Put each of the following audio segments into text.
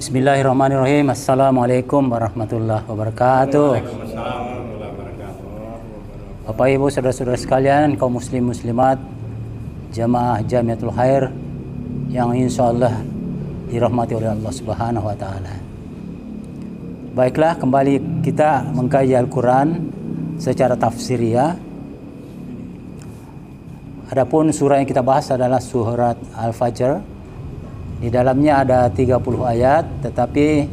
Bismillahirrahmanirrahim. Assalamualaikum warahmatullahi wabarakatuh. Bapak Ibu saudara-saudara sekalian, kaum muslim muslimat, jamaah Jamiatul Khair yang insyaallah dirahmati oleh Allah Subhanahu wa taala. Baiklah, kembali kita mengkaji Al-Qur'an secara tafsiriyah. Adapun surah yang kita bahas adalah surat Al-Fajr. Di dalamnya ada 30 ayat, tetapi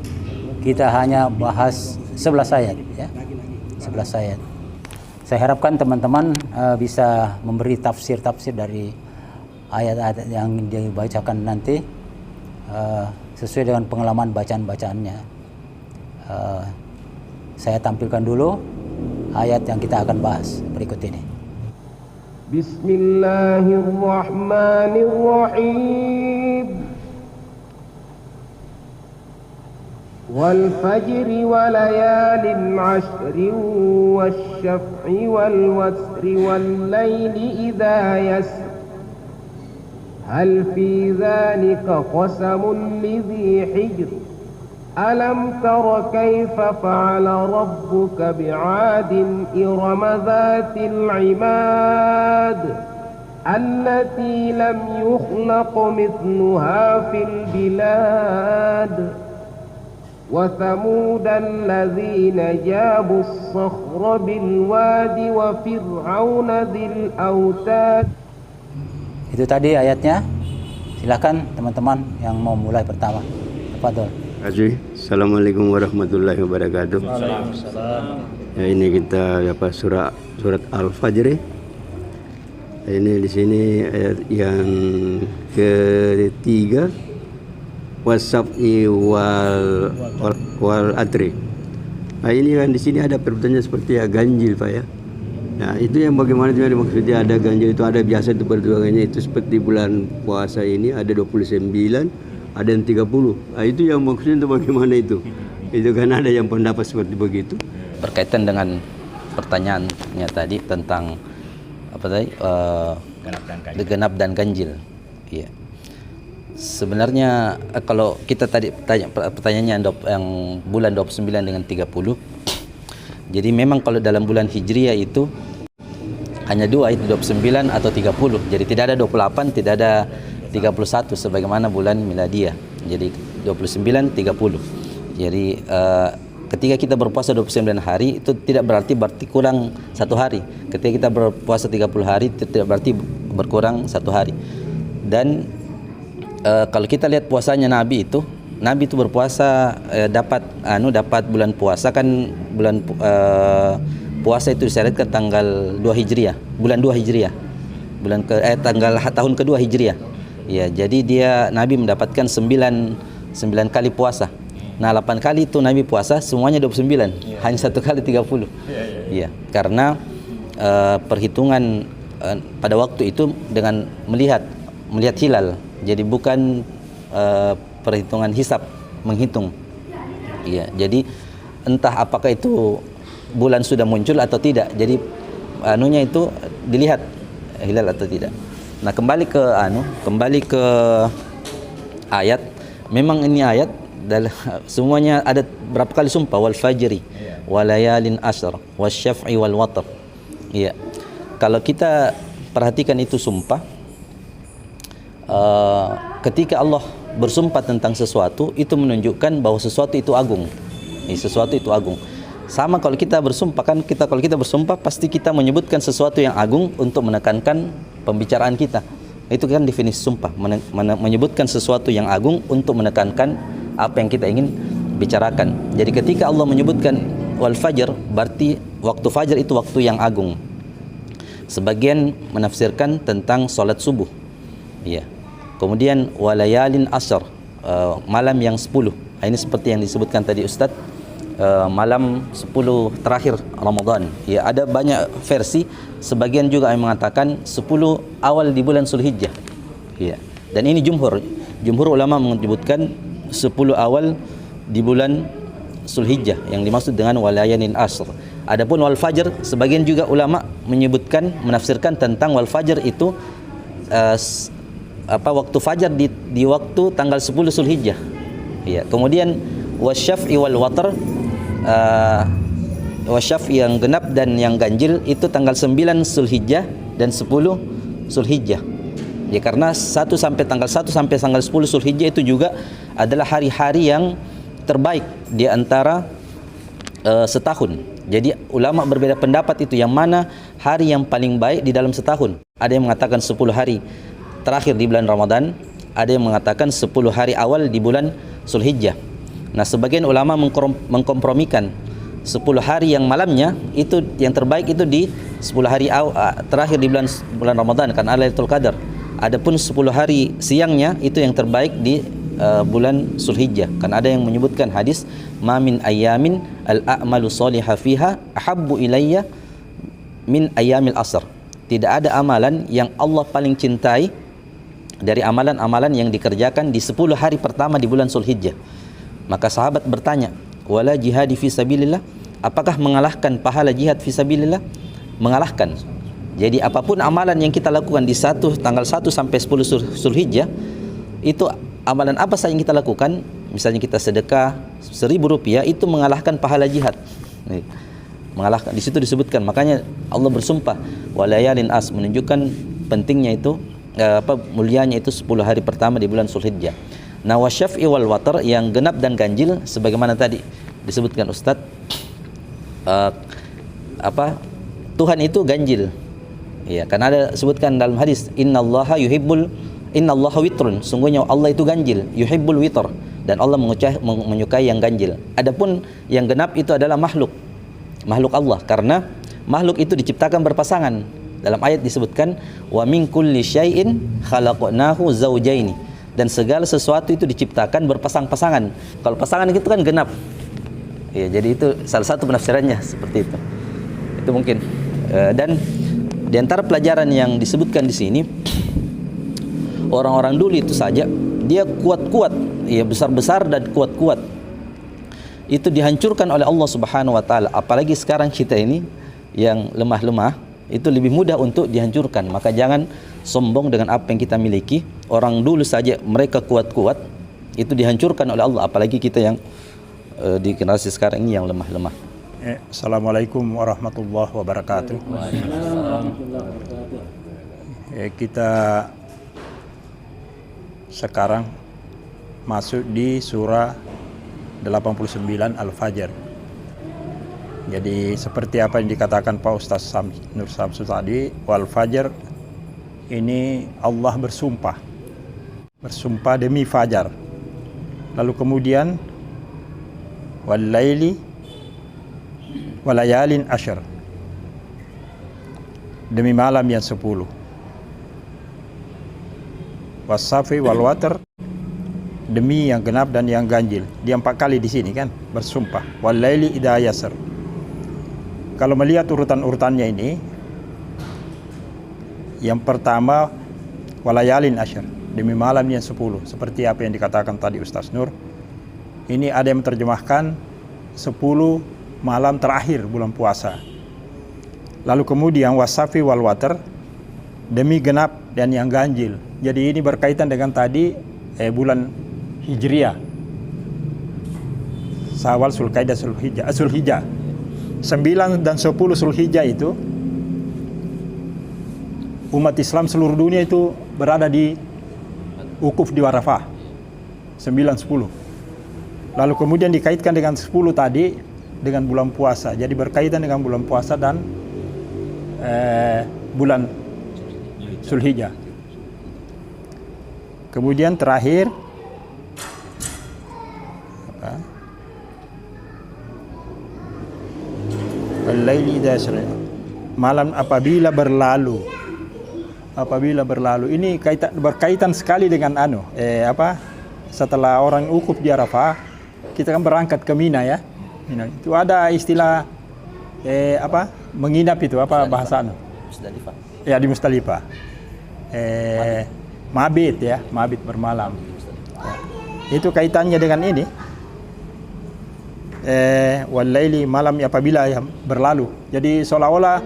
kita hanya bahas 11 ayat ya. 11 ayat. Saya harapkan teman-teman bisa memberi tafsir-tafsir dari ayat-ayat yang dibacakan nanti sesuai dengan pengalaman bacaan-bacaannya. Saya tampilkan dulu ayat yang kita akan bahas berikut ini. Bismillahirrahmanirrahim. والفجر وليال عشر والشفع والوتر والليل إذا يسر هل في ذلك قسم لذي حجر ألم تر كيف فعل ربك بعاد إرم ذات العماد التي لم يخلق مثلها في البلاد وثمود الذين جابوا الصخر بالواد وفرعون ذي الأوتاد. Itu tadi ayatnya. Silakan teman-teman yang mau mulai pertama. Tafadhol. Assalamualaikum warahmatullahi wabarakatuh. Ya, ini kita surat Al-Fajr. Ini di sini ayat yang ketiga. Wasab'i wal atri. Nah, ini kan di sini ada perbedaannya seperti ya ganjil Pak ya. Nah, itu yang bagaimana itu maksudnya ada ganjil itu ada biasa itu perjuangannya itu seperti bulan puasa ini ada 29, ada yang 30. Nah, itu yang maksudnya itu bagaimana itu? Itu kan ada yang pendapat seperti begitu. Berkaitan dengan pertanyaannya tadi tentang apa tadi? Genap dan ganjil. Iya. Sebenarnya kalau kita tadi pertanyaannya yang bulan 29 dengan 30. Jadi memang kalau dalam bulan Hijriah itu hanya dua, itu 29 atau 30. Jadi tidak ada 28, tidak ada 31 sebagaimana bulan Miladiah. Jadi 29, 30. Jadi ketika kita berpuasa 29 hari itu tidak berarti kurang satu hari. Ketika kita berpuasa 30 hari itu tidak berarti berkurang satu hari. Dan kalau kita lihat puasanya Nabi itu berpuasa dapat bulan puasa kan bulan puasa itu disyariatkan tanggal 2 Hijriah, bulan 2 Hijriah. Tanggal tahun kedua Hijriah. Ya, jadi Nabi mendapatkan 9 kali puasa. Nah, 8 kali itu Nabi puasa semuanya 29, hanya satu kali 30. Iya, karena perhitungan pada waktu itu dengan melihat hilal. Jadi bukan perhitungan hisab menghitung. Iya, jadi entah apakah itu bulan sudah muncul atau tidak. Jadi anunya itu dilihat hilal atau tidak. Nah, kembali ke ayat. Memang ini ayat semuanya ada berapa kali sumpah wal fajri walayalin ashr wasyaf'i wal watr. Iya. Kalau kita perhatikan itu sumpah ketika Allah bersumpah tentang sesuatu itu menunjukkan bahwa sesuatu itu agung. Sesuatu itu agung. Sama kalau kita bersumpah kan kalau kita bersumpah pasti kita menyebutkan sesuatu yang agung untuk menekankan pembicaraan kita. Itu kan definisi sumpah, menyebutkan sesuatu yang agung untuk menekankan apa yang kita ingin bicarakan. Jadi ketika Allah menyebutkan wal fajr berarti waktu fajar itu waktu yang agung. Sebagian menafsirkan tentang salat subuh. Iya. Kemudian walayalin ashr, malam yang 10. Ini seperti yang disebutkan tadi Ustaz, malam 10 terakhir Ramadan. Ya, ada banyak versi, sebagian juga yang mengatakan 10 awal di bulan Zulhijjah. Ya. Dan ini jumhur ulama menyebutkan 10 awal di bulan Zulhijjah yang dimaksud dengan walayalin ashr. Adapun wal fajr, sebagian juga ulama menafsirkan tentang wal fajr itu waktu fajar di waktu tanggal 10 Zulhijjah. Iya. Kemudian wasyaf'i wal watr, wasyaf'i yang genap dan yang ganjil itu tanggal 9 Zulhijjah dan 10 Zulhijjah. Ya, karena tanggal 1 sampai tanggal 10 Zulhijjah itu juga adalah hari-hari yang terbaik di antara setahun. Jadi ulama berbeda pendapat itu yang mana hari yang paling baik di dalam setahun. Ada yang mengatakan 10 hari terakhir di bulan Ramadan, ada yang mengatakan 10 hari awal di bulan Zulhijjah. Nah, sebagian ulama mengkompromikan 10 hari yang malamnya itu yang terbaik itu di 10 hari terakhir di bulan Ramadan karena Lailatul Qadar. Adapun 10 hari siangnya itu yang terbaik di bulan Zulhijjah. Kan ada yang menyebutkan hadis ma min ayamin al-a'malu shalihah fiha ahabbu ilayya min ayamil asr. Tidak ada amalan yang Allah paling cintai dari amalan-amalan yang dikerjakan di 10 hari pertama di bulan Zulhijjah. Maka sahabat bertanya, wala jihadi fi sabilillah? Apakah mengalahkan pahala jihad fi sabilillah? Mengalahkan. Jadi apapun amalan yang kita lakukan di tanggal 1 sampai 10 Zulhijjah, itu amalan apa saja yang kita lakukan, misalnya kita sedekah 1.000 rupiah, itu mengalahkan pahala jihad. Mengalahkan, di situ disebutkan, makanya Allah bersumpah walayalin as, menunjukkan pentingnya itu mulianya itu 10 hari pertama di bulan Zulhijjah. Nah, wasyaf'i wal watr yang genap dan ganjil sebagaimana tadi disebutkan Ustadz, Tuhan itu ganjil. Ya, karena ada sebutkan dalam hadis innallaha witrun, sungguhnya Allah itu ganjil, yuhibbul witr, dan Allah menyukai yang ganjil. Adapun yang genap itu adalah makhluk Allah, karena makhluk itu diciptakan berpasangan. Dalam ayat disebutkan wa min kulli syai'in khalaqnahu zaujaini, dan segala sesuatu itu diciptakan berpasang-pasangan. Kalau pasangan itu kan genap. Ya, jadi itu salah satu penafsirannya seperti itu. Itu mungkin. Dan di antara pelajaran yang disebutkan di sini, orang-orang dulu itu saja dia kuat-kuat, ya besar-besar dan kuat-kuat, itu dihancurkan oleh Allah Subhanahu wa taala. Apalagi sekarang kita ini yang lemah-lemah, itu lebih mudah untuk dihancurkan. Maka jangan sombong dengan apa yang kita miliki. Orang dulu saja mereka kuat-kuat, itu dihancurkan oleh Allah, apalagi kita yang di generasi sekarang ini yang lemah-lemah. Assalamualaikum warahmatullahi wabarakatuh. Kita sekarang masuk di surah 89 Al-Fajr. Jadi seperti apa yang dikatakan Pak Ustaz Nur Samsu tadi, wal fajr, ini Allah bersumpah demi fajar. Lalu kemudian wal laili walayalin asyr, demi malam yang 10. Wasafi wal watr, demi yang genap dan yang ganjil. Dia 4 kali di sini kan bersumpah. Wal laili idza yasr. Kalau melihat urutan-urutannya ini, yang pertama walayalin asyr, demi malam yang 10, seperti apa yang dikatakan tadi Ustaz Nur. Ini ada yang menerjemahkan 10 malam terakhir bulan puasa. Lalu kemudian wasafi wal watr, demi genap dan yang ganjil. Jadi ini berkaitan dengan tadi bulan Hijriah, Syawal, Zulqa'dah, Zulhijjah. 9 dan 10 Zulhijjah itu umat Islam seluruh dunia itu berada di wukuf di Arafah. 9, 10. Lalu kemudian dikaitkan dengan 10 tadi dengan bulan puasa. Jadi berkaitan dengan bulan puasa dan bulan Zulhijjah. Kemudian terakhir al-laili idza yasra, malam apabila berlalu. Ini berkaitan sekali dengan setelah orang wukuf di Arafah, kita kan berangkat ke Mina ya. Itu ada istilah menginap itu bahasa Musdalifah. Ya, di Musdalifah. Mabit bermalam. Ya. Itu kaitannya dengan ini. Walaili, malam apabila berlalu. Jadi seolah-olah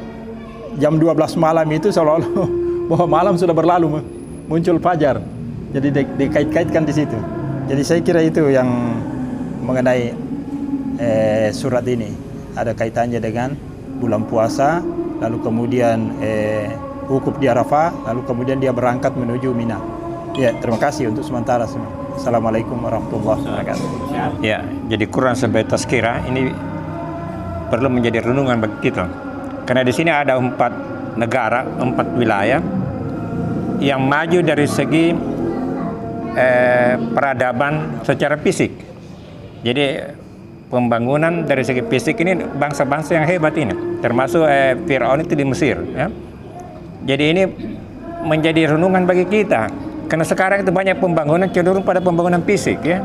jam 12 malam itu seolah-olah bahwa malam sudah berlalu, muncul fajar. Jadi dikait-kaitkan di situ. Jadi saya kira itu yang mengenai surat ini. Ada kaitannya dengan bulan puasa, lalu kemudian wukuf di Arafah, lalu kemudian dia berangkat menuju Mina. Ya, terima kasih untuk sementara semua. Assalamualaikum warahmatullahi wabarakatuh. Ya, jadi Quran sebagai tazkirah ini perlu menjadi renungan bagi kita. Karena di sini ada 4 negara, 4 wilayah yang maju dari segi peradaban secara fisik. Jadi pembangunan dari segi fisik ini bangsa-bangsa yang hebat ini, termasuk Firaun itu di Mesir. Ya. Jadi ini menjadi renungan bagi kita, karena sekarang itu banyak pembangunan cenderung pada pembangunan fisik, ya,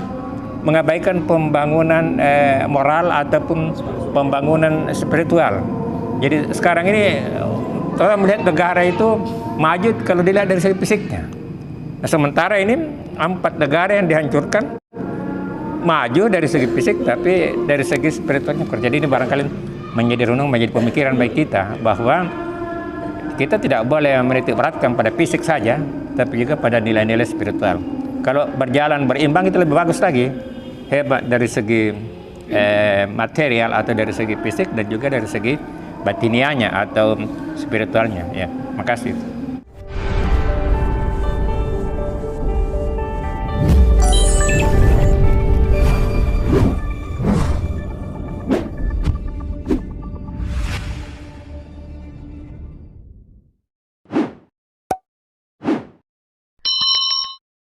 mengabaikan pembangunan moral ataupun pembangunan spiritual. Jadi sekarang ini orang melihat negara itu maju kalau dilihat dari segi fisiknya. Nah, sementara ini 4 negara yang dihancurkan maju dari segi fisik, tapi dari segi spiritualnya. Jadi ini barangkali menjadi renung, menjadi pemikiran bagi kita bahwa kita tidak boleh menitik beratkan pada fisik saja, tapi juga pada nilai-nilai spiritual. Kalau berjalan berimbang itu lebih bagus lagi, hebat dari segi material atau dari segi fisik dan juga dari segi batinianya atau spiritualnya. Ya, makasih.